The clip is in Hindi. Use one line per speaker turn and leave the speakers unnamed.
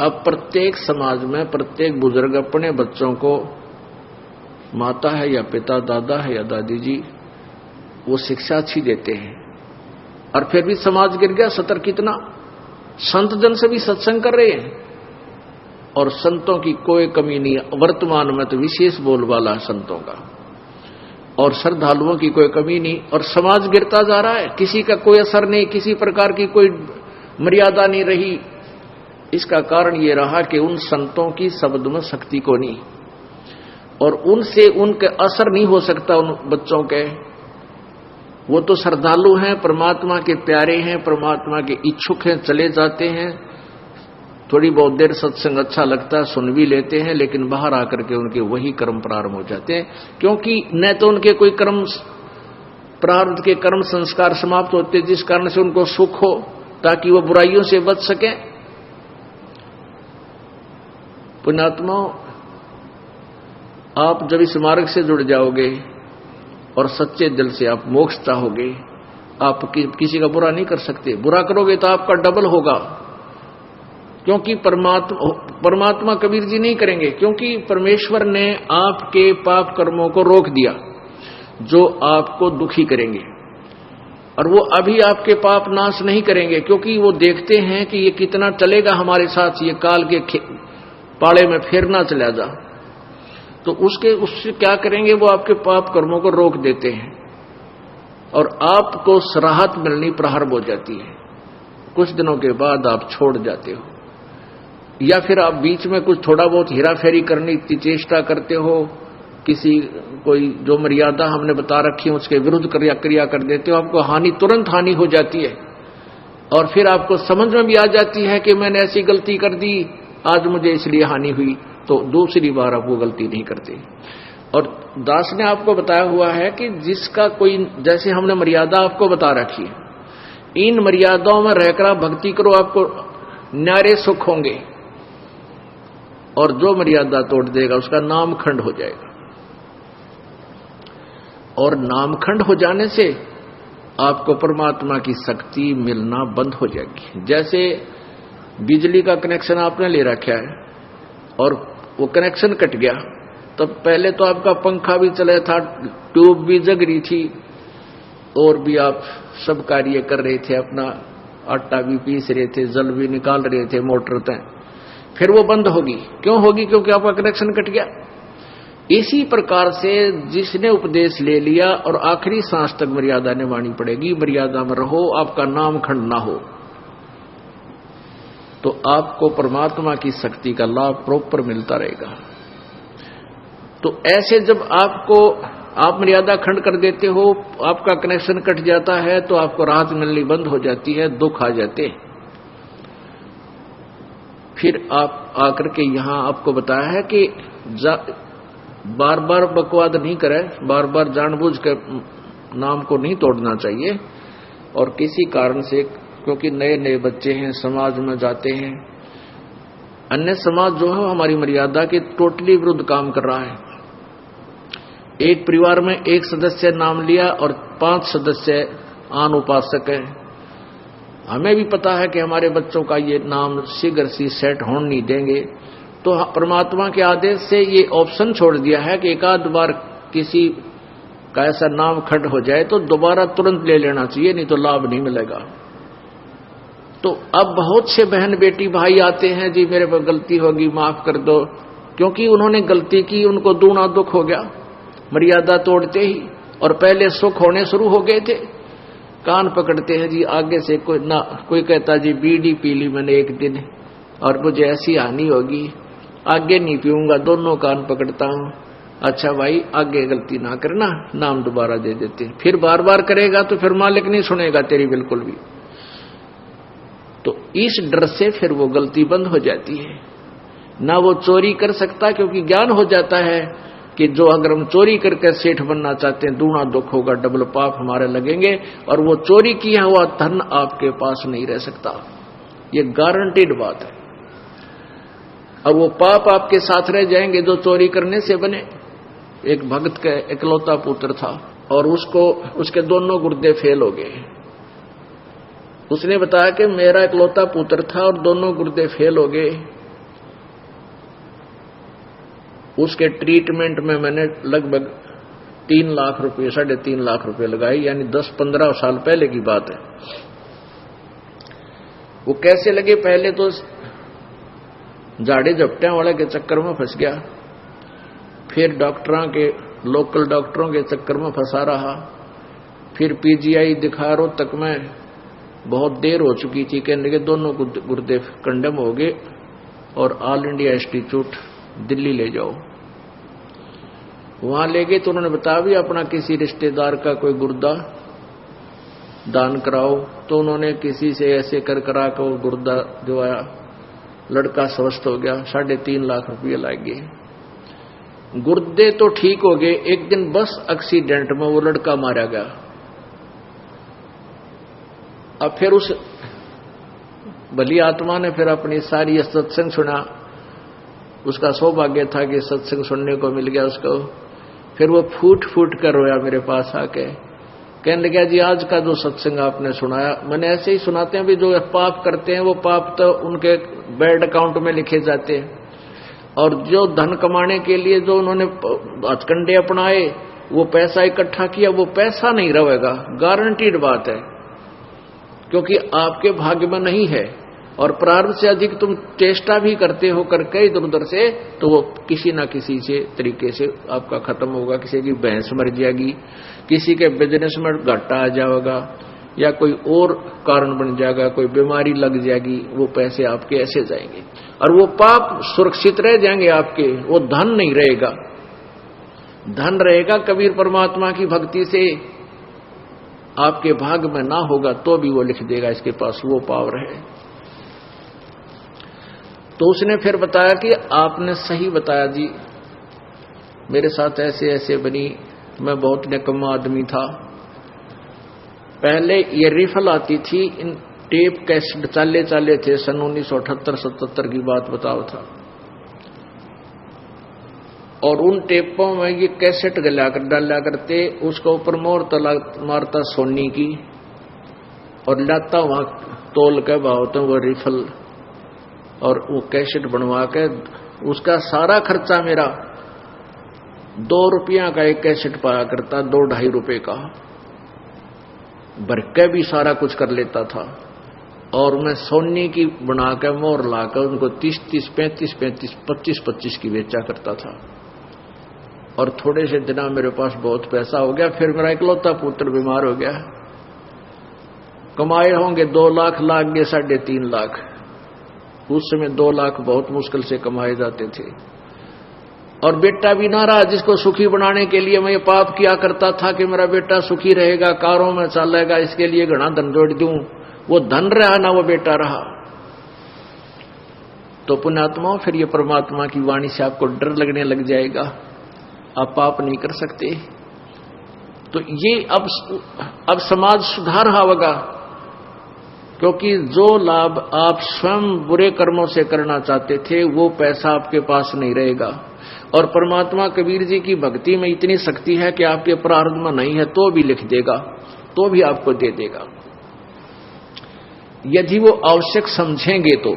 अब प्रत्येक समाज में प्रत्येक बुजुर्ग अपने बच्चों को, माता है या पिता, दादा है या दादी जी, वो शिक्षा अच्छी देते हैं, और फिर भी समाज गिर गया। सतर कितना संत जन से भी सत्संग कर रहे हैं, और संतों की कोई कमी नहीं है। वर्तमान में तो विशेष बोलबाला है संतों का, और श्रद्धालुओं की कोई कमी नहीं, और समाज गिरता जा रहा है। किसी का कोई असर नहीं, किसी प्रकार की कोई मर्यादा नहीं रही। इसका कारण ये रहा कि उन संतों की शब्द में शक्ति को नहीं, और उनसे उनके असर नहीं हो सकता उन बच्चों के। वो तो श्रद्धालु हैं, परमात्मा के प्यारे हैं, परमात्मा के इच्छुक हैं, चले जाते हैं, थोड़ी बहुत देर सत्संग अच्छा लगता है, सुन भी लेते हैं, लेकिन बाहर आकर के उनके वही कर्म प्रारंभ हो जाते हैं, क्योंकि न तो उनके कोई कर्म प्रारब्ध के कर्म संस्कार समाप्त होते जिस कारण से उनको सुख हो, ताकि वो बुराइयों से बच सके। पुण्यात्मा, आप जब इस मार्ग से जुड़ जाओगे और सच्चे दिल से आप मोक्ष चाहोगे, आप किसी का बुरा नहीं कर सकते। बुरा करोगे तो आपका डबल होगा, क्योंकि परमात्मा कबीर जी नहीं करेंगे, क्योंकि परमेश्वर ने आपके पाप कर्मों को रोक दिया जो आपको दुखी करेंगे, और वो अभी आपके पाप नाश नहीं करेंगे, क्योंकि वो देखते हैं कि ये कितना चलेगा हमारे साथ, ये काल के पाले में फिर ना चला जा। तो उससे क्या करेंगे, वो आपके पाप कर्मों को रोक देते हैं, और आपको राहत मिलनी प्रारंभ हो जाती है। कुछ दिनों के बाद आप छोड़ जाते हो, या फिर आप बीच में कुछ थोड़ा बहुत हेरा फेरी करने की चेष्टा करते हो, किसी कोई जो मर्यादा हमने बता रखी है उसके विरुद्ध क्रिया कर देते हो, आपको हानि, तुरंत हानि हो जाती है, और फिर आपको समझ में भी आ जाती है कि मैंने ऐसी गलती कर दी, आज मुझे इसलिए हानि हुई, तो दूसरी बार आप वो गलती नहीं करते। और दास ने आपको बताया हुआ है कि जिसका कोई, जैसे हमने मर्यादा आपको बता रखी है, इन मर्यादाओं में रहकर आप भक्ति करो, आपको न्यारे सुख होंगे, और जो मर्यादा तोड़ देगा उसका नामखंड हो जाएगा, और नामखंड हो जाने से आपको परमात्मा की शक्ति मिलना बंद हो जाएगी। जैसे बिजली का कनेक्शन आपने ले रखा है और वो कनेक्शन कट गया, तब पहले तो आपका पंखा भी चला था, ट्यूब भी जग रही थी, और भी आप सब कार्य कर रहे थे, अपना आटा भी पीस रहे थे, जल भी निकाल रहे थे मोटर तक, फिर वो बंद होगी। क्यों होगी? क्योंकि आपका कनेक्शन कट गया। इसी प्रकार से जिसने उपदेश ले लिया और आखिरी सांस तक मर्यादा निभानी पड़ेगी, मर्यादा में रहो, आपका नामखंड ना हो, तो आपको परमात्मा की शक्ति का लाभ प्रॉपर मिलता रहेगा। तो ऐसे जब आप मर्यादा खंड कर देते हो, आपका कनेक्शन कट जाता है, तो आपको राहत मिलनी बंद हो जाती है, दुख आ जाते। फिर आप आकर के यहां आपको बताया है कि बार बार बकवाद नहीं करें, बार बार जानबूझ के नाम को नहीं तोड़ना चाहिए, और किसी कारण से, क्योंकि नए नए बच्चे हैं, समाज में जाते हैं, अन्य समाज जो है हमारी मर्यादा के टोटली विरुद्ध काम कर रहा है। एक परिवार में एक सदस्य नाम लिया और 5 सदस्य आन उपासक है। हमें भी पता है कि हमारे बच्चों का ये नाम शीघ्र सी सेट होने नहीं देंगे, तो परमात्मा के आदेश से ये ऑप्शन छोड़ दिया है कि एक आध बार किसी का ऐसा नाम खंड हो जाए तो दोबारा तुरंत ले लेना चाहिए, नहीं तो लाभ नहीं मिलेगा। तो अब बहुत से बहन बेटी भाई आते हैं, जी मेरे पर गलती होगी, माफ कर दो, क्योंकि उन्होंने गलती की, उनको दूना दुख हो गया मर्यादा तोड़ते ही, और पहले सुख होने शुरू हो गए थे। कान पकड़ते हैं जी, आगे से कोई कहता जी बीड़ी पी ली मैंने एक दिन और मुझे ऐसी हानि होगी, आगे नहीं पीऊंगा, दोनों कान पकड़ता हूं। अच्छा भाई, आगे गलती ना करना, नाम दोबारा दे देते। फिर बार बार करेगा तो फिर मालिक नहीं सुनेगा तेरी बिल्कुल भी। तो इस डर से फिर वो गलती बंद हो जाती है, ना वो चोरी कर सकता, क्योंकि ज्ञान हो जाता है कि जो अगर हम चोरी करके सेठ बनना चाहते हैं, दूना दुख होगा, डबल पाप हमारे लगेंगे, और वो चोरी किया हुआ धन आपके पास नहीं रह सकता, ये गारंटीड बात है। और वो पाप आपके साथ रह जाएंगे जो चोरी करने से बने। एक भक्त का इकलौता पुत्र था और उसके दोनों गुर्दे फेल हो गए। उसने बताया कि मेरा इकलौता पुत्र था और दोनों गुर्दे फेल हो गए, उसके ट्रीटमेंट में मैंने लगभग 3 लाख रुपए, 3.5 लाख रुपए लगाए, यानी 10-15 साल पहले की बात है। वो कैसे लगे? पहले तो झाड़े झपटियां वाले के चक्कर में फंस गया, फिर डॉक्टरों के, लोकल डॉक्टरों के चक्कर में फंसा रहा, फिर पीजीआई दिखा रोहतक में बहुत देर हो चुकी थी, कहने के दोनों गुर्दे कंडम हो गए और ऑल इंडिया इंस्टीट्यूट दिल्ली ले जाओ। वहां ले गए तो उन्होंने बताया भी अपना किसी रिश्तेदार का कोई गुर्दा दान कराओ, तो उन्होंने किसी से ऐसे कर करा कर वो गुर्दा जो आया, लड़का स्वस्थ हो गया, 3.5 लाख रुपये लग गए। गुर्दे तो ठीक हो गए, एक दिन बस एक्सीडेंट में वो लड़का मारा गया। अब फिर उस भली आत्मा ने फिर अपनी सारी सत्संग सुना, उसका सौभाग्य था कि सत्संग सुनने को मिल गया उसको। फिर वो फूट फूट कर रोया मेरे पास आके, कहने लगा जी आज का जो सत्संग आपने सुनाया, मैंने ऐसे ही सुनाते हैं भी जो पाप करते हैं वो पाप तो उनके बैड अकाउंट में लिखे जाते हैं, और जो धन कमाने के लिए जो उन्होंने हथकंडे अपनाए, वो पैसा इकट्ठा किया, वो पैसा नहीं रहेगा, गारंटीड बात है, क्योंकि आपके भाग्य में नहीं है। और प्रारब्ध से अधिक तुम चेष्टा भी करते हो करके इधर उधर से, तो वो किसी ना किसी से तरीके से आपका खत्म होगा। किसी की भैंस मर जाएगी, किसी के बिजनेस में घाटा आ जाएगा, या कोई और कारण बन जाएगा, कोई बीमारी लग जाएगी, वो पैसे आपके ऐसे जाएंगे और वो पाप सुरक्षित रह जाएंगे आपके, वो धन नहीं रहेगा। धन रहेगा कबीर परमात्मा की भक्ति से, आपके भाग में ना होगा तो भी वो लिख देगा इसके पास वो पावर है। तो उसने फिर बताया कि आपने सही बताया जी, मेरे साथ ऐसे ऐसे बनी, मैं बहुत निकम्मा आदमी था। पहले ये रिफल आती थी, इन टेप कैसेट चाले थे, सन 1978-77 की बात बताओ था, और उन टेपों में ये कैसेट डाला करते, उसके ऊपर मोहर मारता सोनी की और लाता वहां तोल के भाव तो वो रिफल, और वो कैसेट बनवा के उसका सारा खर्चा मेरा 2 रुपया का एक कैसेट पाया करता, 2-2.5 रुपए का भर के भी सारा कुछ कर लेता था। और मैं सोनी की बना के मोहर लाकर उनको 30-30, 35-35, 25-25 की बेचा करता था। और थोड़े से दिना मेरे पास बहुत पैसा हो गया। फिर मेरा इकलौता पुत्र बीमार हो गया, कमाए होंगे 2 लाख, लाग गए 3.5 लाख। उस समय 2 लाख बहुत मुश्किल से कमाए जाते थे। और बेटा भी ना रहा, जिसको सुखी बनाने के लिए मैं ये पाप किया करता था कि मेरा बेटा सुखी रहेगा, कारों में चलेगा, इसके लिए घना धन जोड़ दूं, वो धन रहा ना वो बेटा रहा। तो पुण्यात्मा, फिर ये परमात्मा की वाणी से आपको डर लगने लग जाएगा, आप पाप नहीं कर सकते। तो ये अब समाज सुधार होगा, क्योंकि जो लाभ आप स्वयं बुरे कर्मों से करना चाहते थे वो पैसा आपके पास नहीं रहेगा। और परमात्मा कबीर जी की भक्ति में इतनी शक्ति है कि आपके प्रारब्ध में नहीं है तो भी लिख देगा, तो भी आपको दे देगा, यदि वो आवश्यक समझेंगे तो।